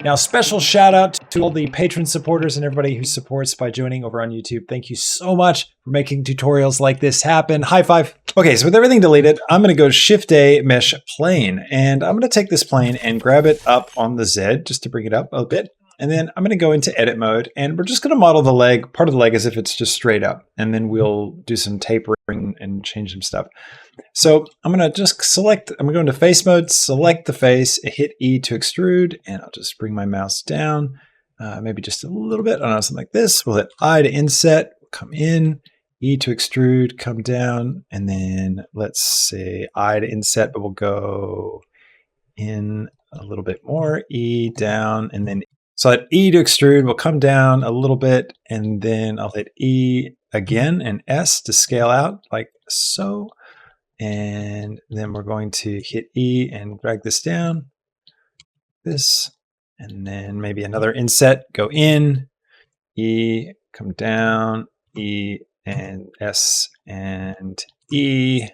Now, special shout out to all the patron supporters and everybody who supports by joining over on YouTube. Thank you so much for making tutorials like this happen. High five. Okay, so with everything deleted, I'm going to go Shift-A Mesh Plane, and I'm going to take this plane and grab it up on the Z just to bring it up a bit. And then I'm going to go into edit mode, and we're just going to model the leg, part of the leg as if it's just straight up. And then we'll do some tapering and change some stuff. So I'm going to just select, I'm going to go into face mode, select the face, hit E to extrude, and I'll just bring my mouse down, maybe just a little bit. I don't know, something like this. We'll hit I to inset, come in, E to extrude, come down, and then let's say I to inset, but we'll go in a little bit more, E down, and then so I'll hit E to extrude, we'll come down a little bit, and then I'll hit E again and S to scale out like so. And then we're going to hit E and drag this down, this, and then maybe another inset, go in, E, come down, E and S and E.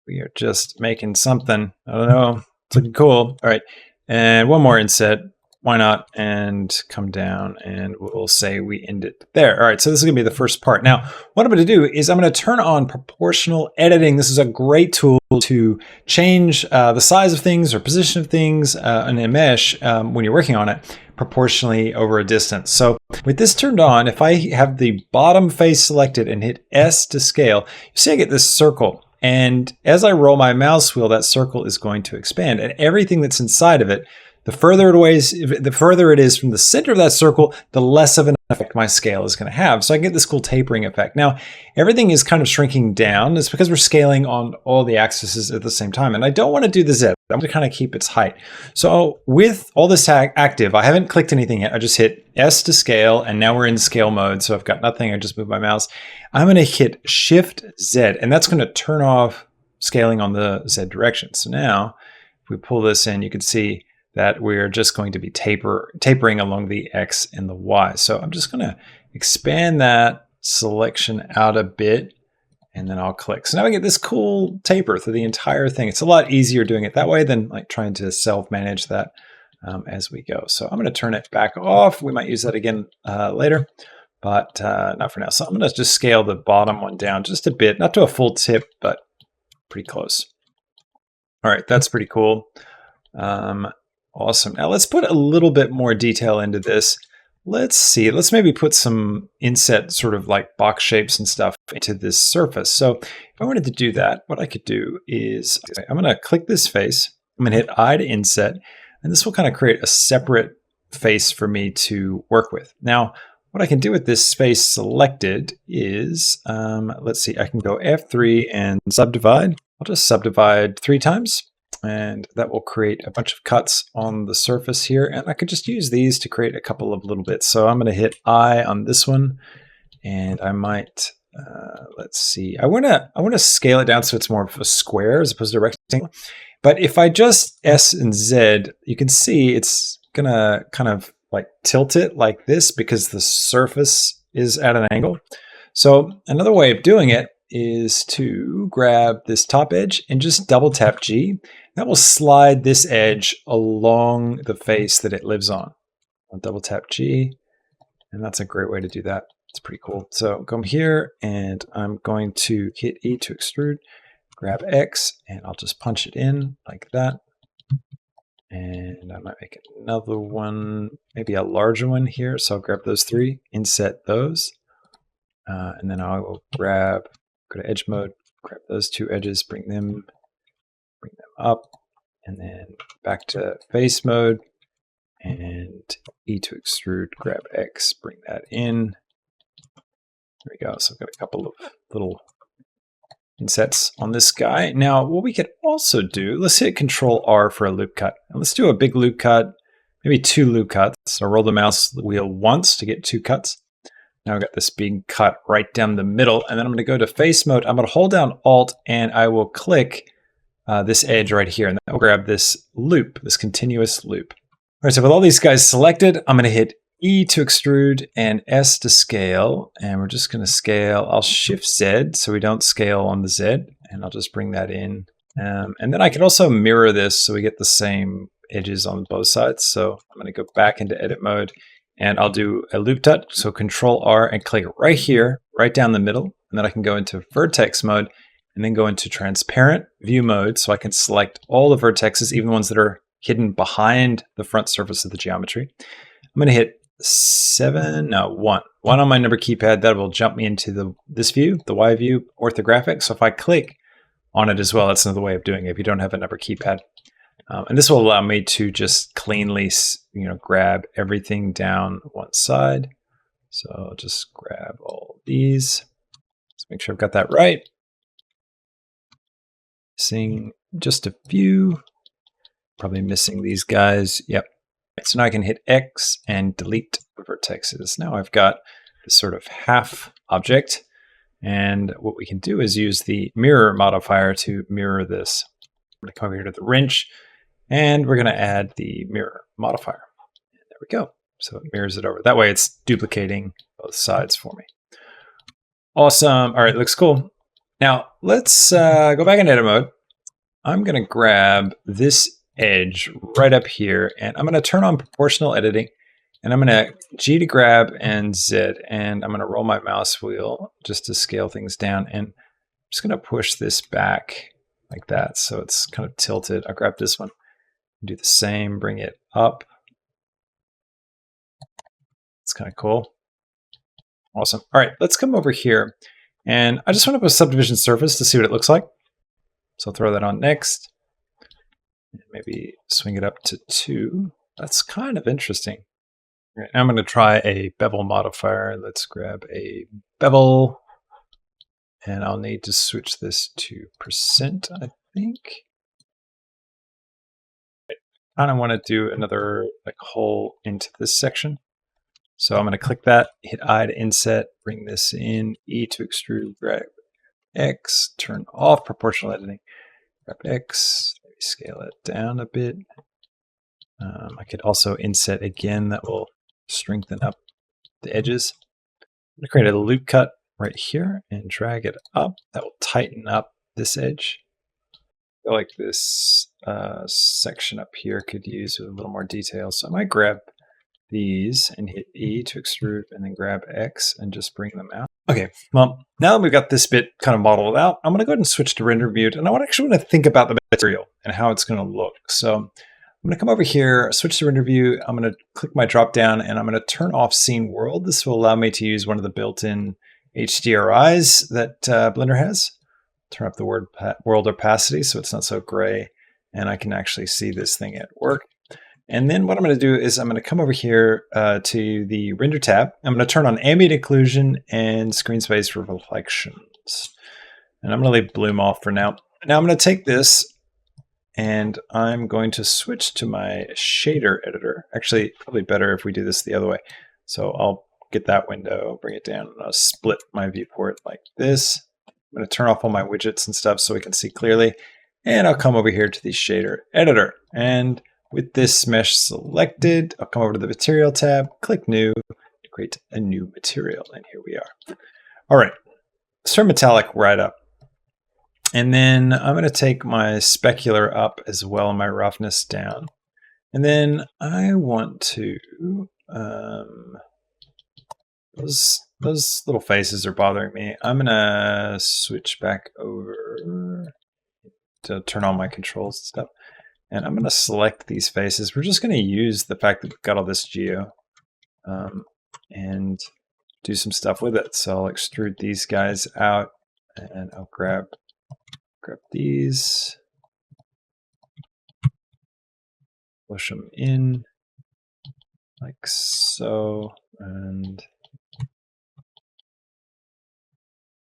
We are just making something, I don't know, it's looking cool. All right, and one more inset. Why not? And come down and we'll say we end it there. All right, so this is gonna be the first part. Now, what I'm gonna do is I'm gonna turn on proportional editing. This is a great tool to change the size of things or position of things in a mesh when you're working on it proportionally over a distance. So with this turned on, if I have the bottom face selected and hit S to scale, you see I get this circle. And as I roll my mouse wheel, that circle is going to expand, and everything that's inside of it, the further it is from the center of that circle, the less of an effect my scale is going to have. So I get this cool tapering effect. Now, everything is kind of shrinking down. It's because we're scaling on all the axes at the same time. And I don't want to do the Z. I'm going to kind of keep its height. So with all this active, I haven't clicked anything yet. I just hit S to scale, and now we're in scale mode. So I've got nothing. I just moved my mouse. I'm going to hit Shift Z, and that's going to turn off scaling on the Z direction. So now, if we pull this in, you can see that we're just going to be tapering along the X and the Y. So I'm just gonna expand that selection out a bit, and then I'll click. So now we get this cool taper through the entire thing. It's a lot easier doing it that way than like trying to self-manage that as we go. So I'm gonna turn it back off. We might use that again later, but not for now. So I'm gonna just scale the bottom one down just a bit, not to a full tip, but pretty close. All right, that's pretty cool. Awesome. Now let's put a little bit more detail into this. Let's see, let's maybe put some inset sort of like box shapes and stuff into this surface. So if I wanted to do that, what I could do is I'm going to click this face. I'm going to hit I to inset, and this will kind of create a separate face for me to work with. Now, what I can do with this face selected is, let's see, I can go F3 and subdivide. I'll just subdivide 3 times. And that will create a bunch of cuts on the surface here. And I could just use these to create a couple of little bits. So I'm going to hit I on this one, and I might, let's see, I want to scale it down so it's more of a square as opposed to a rectangle. But if I just S and Z, you can see it's going to kind of like tilt it like this because the surface is at an angle. So another way of doing it is to grab this top edge and just double tap G. That will slide this edge along the face that it lives on. I'll double tap G, and that's a great way to do that. It's pretty cool. So come here, and I'm going to hit E to extrude, grab X, and I'll just punch it in like that. And I might make another one, maybe a larger one here. So I'll grab those 3, inset those, and then I will go to edge mode, grab those 2 edges, bring them up, and then back to face mode, and E to extrude, grab X, bring that in. There we go. So I've got a couple of little insets on this guy. Now, what we could also do, let's hit Control R for a loop cut. And let's do a big loop cut, maybe 2 loop cuts. So roll the mouse wheel once to get 2 cuts. Now I've got this big cut right down the middle, and then I'm going to go to face mode. I'm going to hold down Alt, and I will click this edge right here, and then I'll grab this loop, this continuous loop. All right, so with all these guys selected, I'm going to hit E to extrude and S to scale, and we're just going to scale. I'll Shift Z so we don't scale on the Z, and I'll just bring that in. And then I can also mirror this so we get the same edges on both sides. So I'm going to go back into edit mode and I'll do a loop cut. So Control R and click right here, right down the middle. And then I can go into vertex mode and then go into transparent view mode. So I can select all the vertexes, even the ones that are hidden behind the front surface of the geometry. I'm going to hit 1 on my number keypad. That will jump me into this view, the Y view orthographic. So if I click on it as well, that's another way of doing it if you don't have a number keypad. And this will allow me to just cleanly, grab everything down one side. So I'll just grab all these. Let's make sure I've got that right. Missing just a few. Probably missing these guys. Yep. So now I can hit X and delete the vertexes. Now I've got this sort of half object. And what we can do is use the mirror modifier to mirror this. I'm going to come over here to the wrench, and we're going to add the mirror modifier. And there we go. So it mirrors it over. That way it's duplicating both sides for me. Awesome. All right, looks cool. Now let's go back in edit mode. I'm going to grab this edge right up here, and I'm going to turn on proportional editing. And I'm going to G to grab and Z, and I'm going to roll my mouse wheel just to scale things down. And I'm just going to push this back like that. So it's kind of tilted. I'll grab this one, do the same, bring it up. It's kind of cool. Awesome. All right, let's come over here. And I just want to put a subdivision surface to see what it looks like. So I'll throw that on next. Maybe swing it up to 2. That's kind of interesting. Right, I'm going to try a bevel modifier. Let's grab a bevel. And I'll need to switch this to %, I think. I kind of want to do another hole into this section. So I'm going to click that, hit I to inset, bring this in, E to extrude, grab X, turn off proportional editing, grab X, maybe scale it down a bit. I could also inset again, that will strengthen up the edges. I'm going to create a loop cut right here and drag it up. That will tighten up this edge. I feel like this section up here could use a little more detail. So I might grab these and hit E to extrude and then grab X and just bring them out. Okay, well, now that we've got this bit kind of modeled out, I'm going to go ahead and switch to render view. And I actually want to think about the material and how it's going to look. So I'm going to come over here, switch to render view. I'm going to click my drop down and I'm going to turn off scene world. This will allow me to use one of the built-in HDRIs that Blender has. Turn up the world opacity so it's not so gray and I can actually see this thing at work. And then what I'm going to do is I'm going to come over here to the render tab. I'm going to turn on ambient occlusion and screen space reflections. And I'm going to leave bloom off for now. Now I'm going to take this and I'm going to switch to my shader editor. Actually, probably better if we do this the other way. So I'll get that window, bring it down, and I'll split my viewport like this. I'm going to turn off all my widgets and stuff so we can see clearly. And I'll come over here to the shader editor. And with this mesh selected, I'll come over to the material tab, click new, to create a new material. And here we are. All right, let's turn metallic right up. And then I'm going to take my specular up as well and my roughness down. And then I want to, those little faces are bothering me. I'm going to switch back over to turn on my controls and stuff. And I'm going to select these faces. We're just going to use the fact that we've got all this geo and do some stuff with it. So I'll extrude these guys out and I'll grab these, push them in like so, and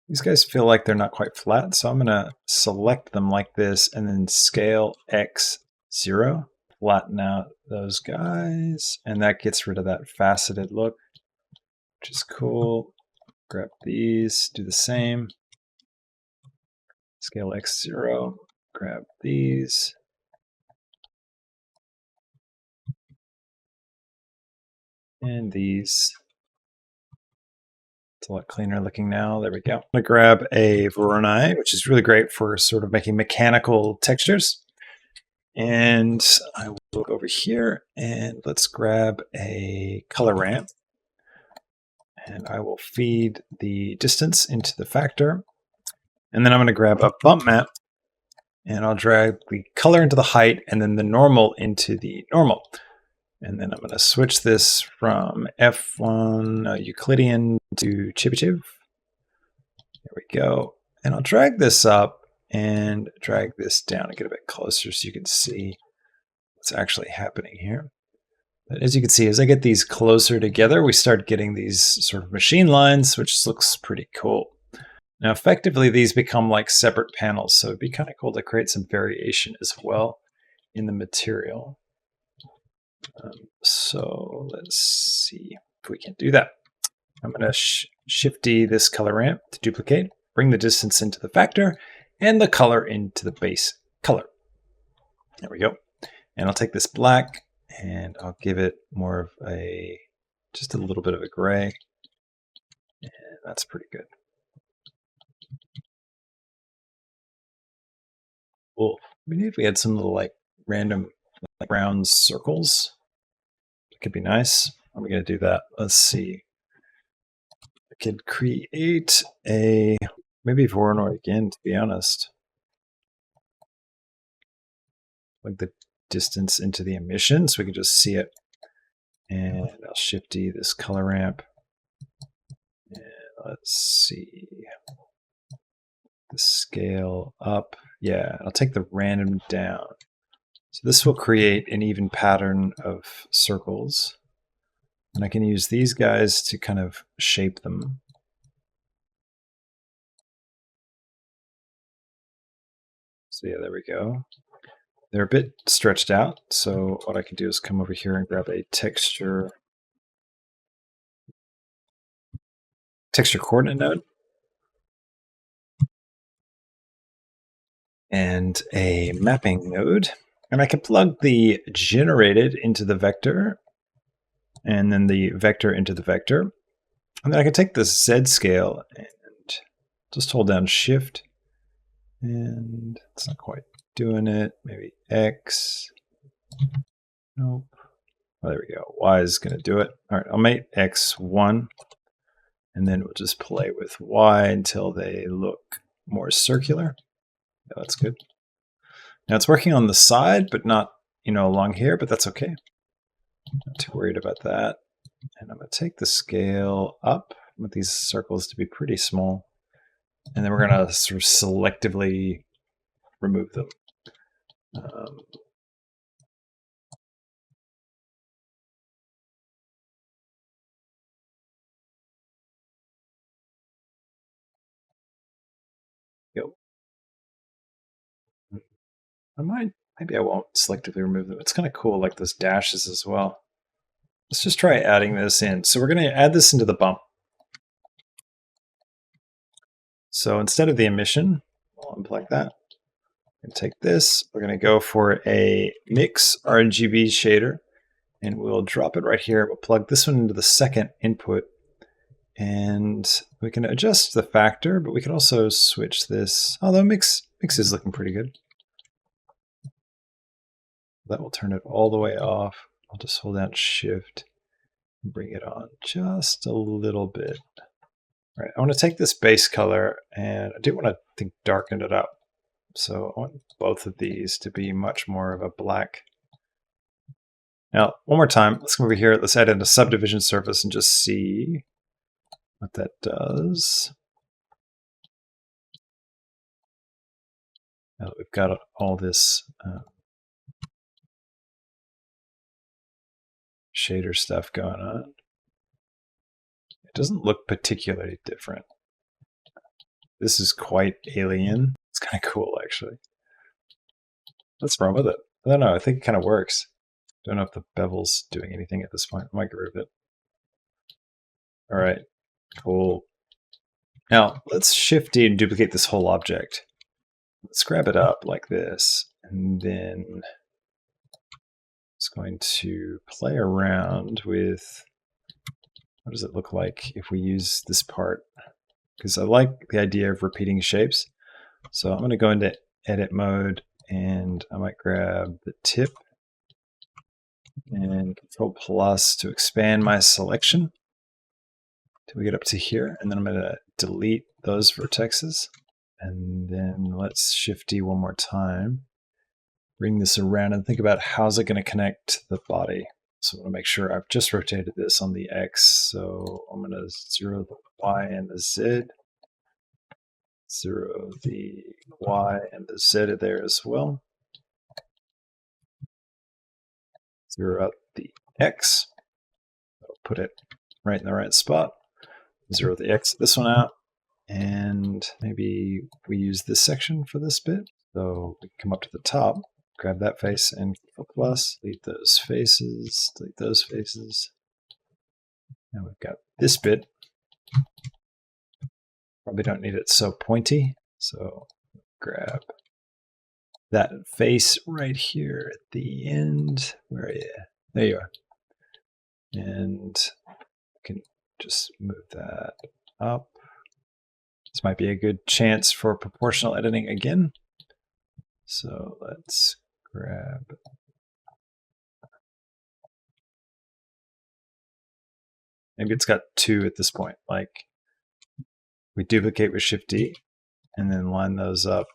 these guys feel like they're not quite flat, so I'm going to select them like this and then scale X 0, flatten out those guys, and that gets rid of that faceted look, which is cool. Grab these, do the same. Scale X 0, grab these. And these. It's a lot cleaner looking now. There we go. I'm going to grab a Voronoi, which is really great for sort of making mechanical textures. And I we'll go over here and let's grab a color ramp. And I will feed the distance into the factor. And then I'm going to grab a bump map and I'll drag the color into the height and then the normal into the normal. And then I'm going to switch this from F1 Euclidean to Chibouchiv. There we go. And I'll drag this up and drag this down and get a bit closer so you can see what's actually happening here. But as you can see, as I get these closer together, we start getting these sort of machine lines, which looks pretty cool. Now, effectively, these become like separate panels, so it'd be kind of cool to create some variation as well in the material. So let's see if we can do that. I'm going to Shift-D this color ramp to duplicate, bring the distance into the factor, and the color into the base color. There we go. And I'll take this black, and I'll give it more of a, just a little bit of a gray. And that's pretty good. Cool. Maybe if we had some little like random like round circles, it could be nice. How are we going to do that? Let's see. I could create a, maybe Voronoi again, to be honest. Like the distance into the emission so we can just see it. And I'll Shift-D this color ramp. And let's see. The scale up. Yeah, I'll take the random down. So this will create an even pattern of circles. And I can use these guys to kind of shape them. So yeah, there we go. They're a bit stretched out. So what I can do is come over here and grab a texture coordinate node. And a mapping node. And I can plug the generated into the vector and then the vector into the vector. And then I can take the Z scale and just hold down Shift. And it's not quite doing it. Maybe X. Nope. Oh, there we go. Y is going to do it. All right, I'll make X 1. And then we'll just play with Y until they look more circular. Yeah, that's good. Now it's working on the side, but not, along here, but that's okay. Not too worried about that. And I'm going to take the scale up. I want these circles to be pretty small. And then we're going to sort of selectively remove them. Maybe I won't selectively remove them. It's kind of cool, like those dashes as well. Let's just try adding this in. So we're going to add this into the bump. So instead of the emission, I'll unplug that. And take this. We're going to go for a mix RGB shader, and we'll drop it right here. We'll plug this one into the second input, and we can adjust the factor, but we can also switch this. Although mix is looking pretty good. That will turn it all the way off. I'll just hold down Shift and bring it on just a little bit. All right, I want to take this base color and I do want to darken it up. So I want both of these to be much more of a black. Now, one more time, let's come over here. Let's add in a subdivision surface and just see what that does. Now that we've got all this shader stuff going on, it doesn't look particularly different. This is quite alien. It's kind of cool, actually. What's wrong with it? I don't know. I think it kind of works. Don't know if the bevel's doing anything at this point. I might get rid of it. All right, cool. Now, let's Shift-D and duplicate this whole object. Let's grab it up like this, and then it's going to play around with what does it look like if we use this part, because I like the idea of repeating shapes. So I'm going to go into edit mode, and I might grab the tip and Control plus to expand my selection till we get up to here. And then I'm going to delete those vertexes. And then let's Shift D one more time. Bring this around and think about how's it going to connect to the body. So I'm going to make sure I've just rotated this on the X. So I'm going to 0 the Y and the Z. 0 the Y and the Z there as well. 0 out the X. I'll put it right in the right spot. 0 the X, this one out. And maybe we use this section for this bit. So we can come up to the top, grab that face and Control plus, delete those faces, delete those faces. Now we've got this bit. Probably don't need it so pointy. So grab that face right here at the end. Where are you? There you are. And we can just move that up. This might be a good chance for proportional editing again. So let's grab. Maybe it's got 2 at this point. Like we duplicate with Shift D and then line those up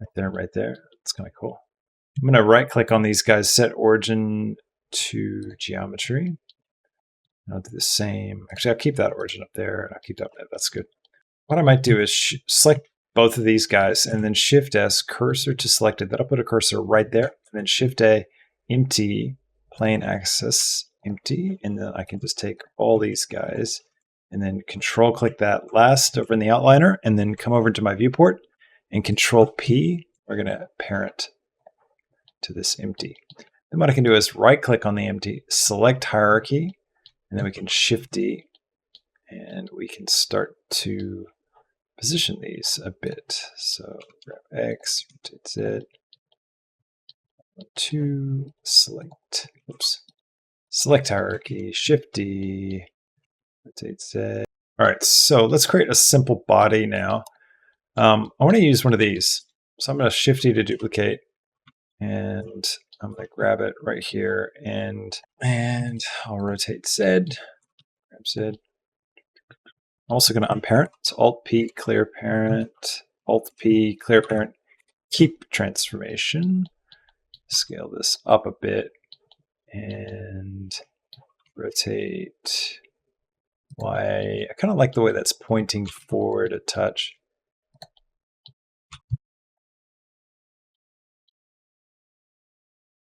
right there, right there. It's kind of cool. I'm going to right click on these guys, set origin to geometry. I'll do the same. Actually, I'll keep that origin up there. I'll keep that. That's good. What I might do is select both of these guys and then Shift S, cursor to selected. That'll put a cursor right there. And then Shift A, empty, plane axis, empty. And then I can just take all these guys and then Control click that last over in the outliner and then come over to my viewport and Control P. We're going to parent to this empty. Then what I can do is right click on the empty, select hierarchy, and then we can Shift D and we can start to position these a bit. So grab X, rotate Z, 1, 2, select, oops, select hierarchy, Shift D, rotate Z. All right, so let's create a simple body now. I want to use one of these. So I'm going to Shift D to duplicate, and I'm going to grab it right here, and I'll rotate Z, grab Z. I'm also going to unparent. So Alt P, clear parent, Alt P, clear parent, keep transformation. Scale this up a bit and rotate Y. I kind of like the way that's pointing forward a touch.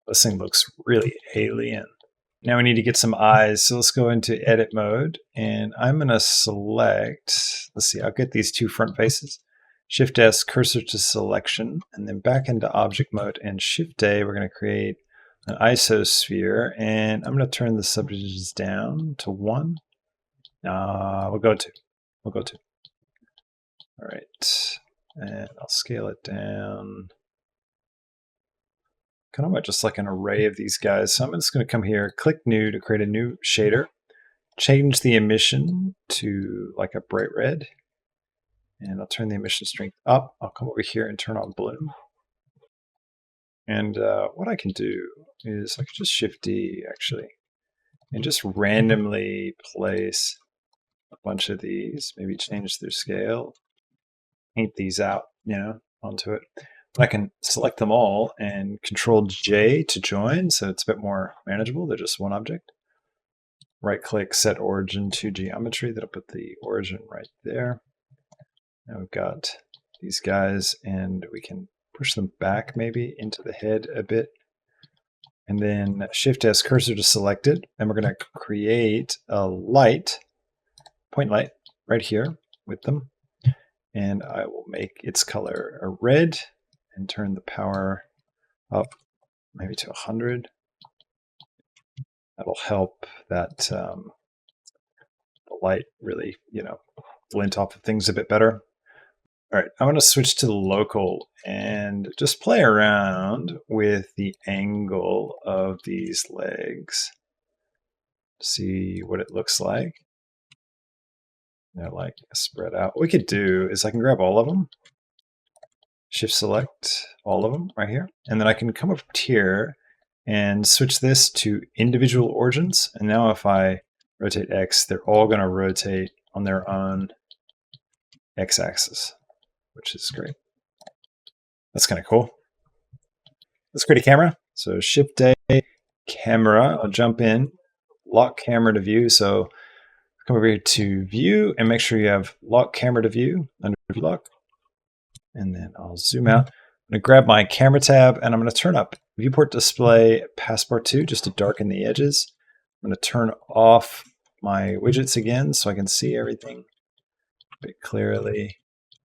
This thing looks really alien. Now we need to get some eyes. So let's go into edit mode and I'm going to select, let's see, I'll get these 2 front faces. Shift S, cursor to selection, and then back into object mode and Shift A, we're going to create an isosphere and I'm going to turn the subdivisions down to 1. We'll go 2. We'll go 2. All right. And I'll scale it down. Kind of want just like an array of these guys. So I'm just going to come here, click new to create a new shader, change the emission to like a bright red, and I'll turn the emission strength up. I'll come over here and turn on bloom. And what I can do is I can just Shift D actually, and just randomly place a bunch of these, maybe change their scale, paint these out, onto it. I can select them all and Control J to join, so it's a bit more manageable. They're just one object. Right click, set origin to geometry. That'll put the origin right there. Now we've got these guys and we can push them back maybe into the head a bit. And then Shift S, cursor to selected. And we're going to create a light, point light right here with them. And I will make its color a red and turn the power up maybe to 100. That'll help that the light really, glint off of things a bit better. All right, I want to switch to the local and just play around with the angle of these legs. See what it looks like. They're like spread out. What we could do is I can grab all of them, Shift select all of them right here, and then I can come up here and switch this to individual origins. And now if I rotate X, they're all going to rotate on their own X-axis, which is great. That's kind of cool. Let's create a camera. So Shift-A, camera. I'll jump in, lock camera to view. So come over here to view and make sure you have lock camera to view under view lock. And then I'll zoom out. I'm going to grab my camera tab and I'm going to turn up viewport display passport 2 just to darken the edges. I'm going to turn off my widgets again so I can see everything a bit clearly.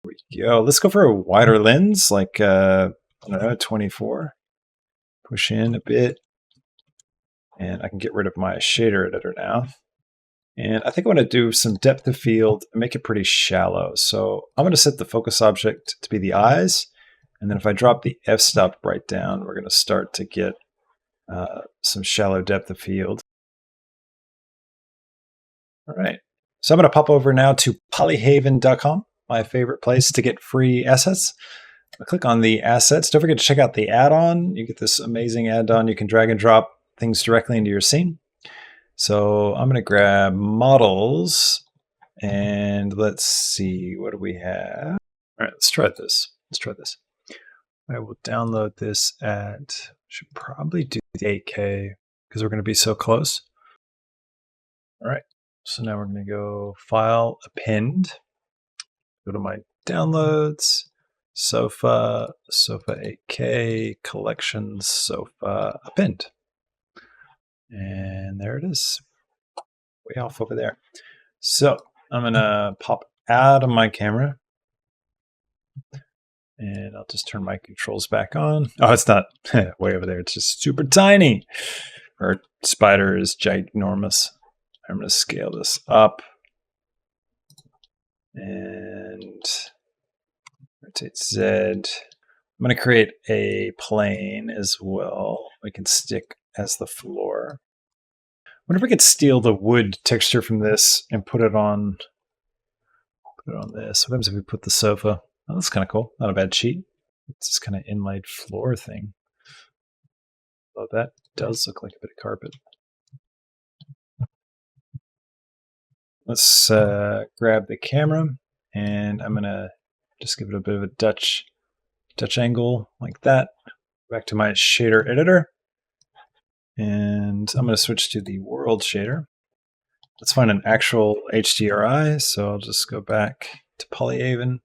Here we go. Let's go for a wider lens, like I don't know, 24. Push in a bit, and I can get rid of my shader editor now. And I think I want to do some depth of field and make it pretty shallow. So I'm going to set the focus object to be the eyes. And then if I drop the f-stop right down, we're going to start to get some shallow depth of field. All right. So I'm going to pop over now to polyhaven.com, my favorite place to get free assets. I'll click on the assets. Don't forget to check out the add-on. You get this amazing add-on. You can drag and drop things directly into your scene. So I'm going to grab models and let's see, what do we have? All right, let's try this. I will download this at, should probably do the 8K because we're going to be so close. All right, so now we're going to go File, Append, go to my downloads, Sofa 8K, Collections, Sofa, Append. And there it is, way off over there. So I'm going to pop out of my camera. And I'll just turn my controls back on. Oh, it's not way over there. It's just super tiny. Our spider is ginormous. I'm going to scale this up. And rotate Z. I'm going to create a plane as well. We can stick as the floor. I wonder if we could steal the wood texture from this and put it on this. What happens if we put the sofa? Oh, that's kind of cool. Not a bad cheat. It's this kind of inlaid floor thing. Oh, that does look like a bit of carpet. Let's grab the camera, and I'm gonna just give it a bit of a Dutch angle like that. Back to my shader editor, and I'm gonna switch to the world shader. Let's find an actual HDRI. So I'll just go back to Polyhaven.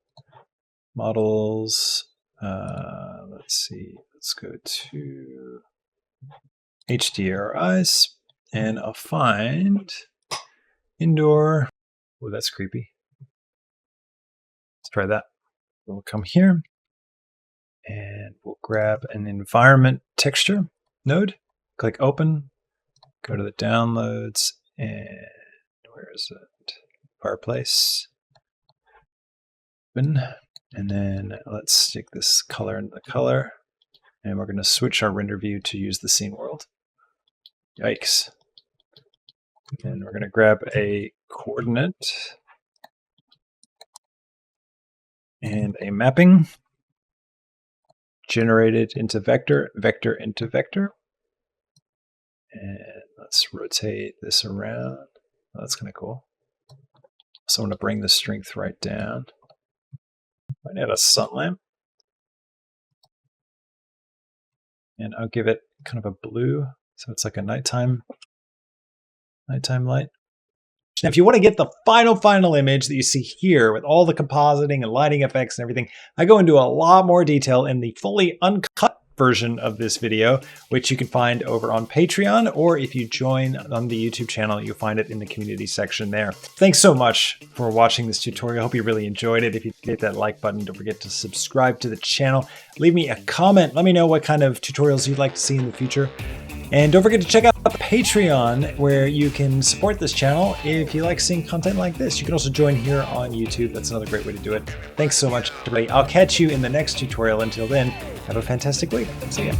Models, let's see, let's go to HDRIs, and I'll find indoor. Oh, that's creepy. Let's try that. We'll come here, and we'll grab an environment texture node, click open, go to the downloads, and where is it? Fireplace. Open. And then let's stick this color into the color. And we're going to switch our render view to use the scene world. Yikes. And we're going to grab a coordinate and a mapping. Generated into vector, vector into vector. And let's rotate this around. Oh, that's kind of cool. So I'm going to bring the strength right down. Might add a sun lamp. And I'll give it kind of a blue, so it's like a nighttime light. Now, if you want to get the final image that you see here with all the compositing and lighting effects and everything, I go into a lot more detail in the fully uncut version of this video, which you can find over on Patreon, or if you join on the YouTube channel, you'll find it in the community section there. Thanks so much for watching this tutorial. I hope you really enjoyed it. If you hit that like button, don't forget to subscribe to the channel. Leave me a comment. Let me know what kind of tutorials you'd like to see in the future. And don't forget to check out Patreon, where you can support this channel if you like seeing content like this. You can also join here on YouTube. That's another great way to do it. Thanks so much, everybody. I'll catch you in the next tutorial. Until then, have a fantastic week. See ya.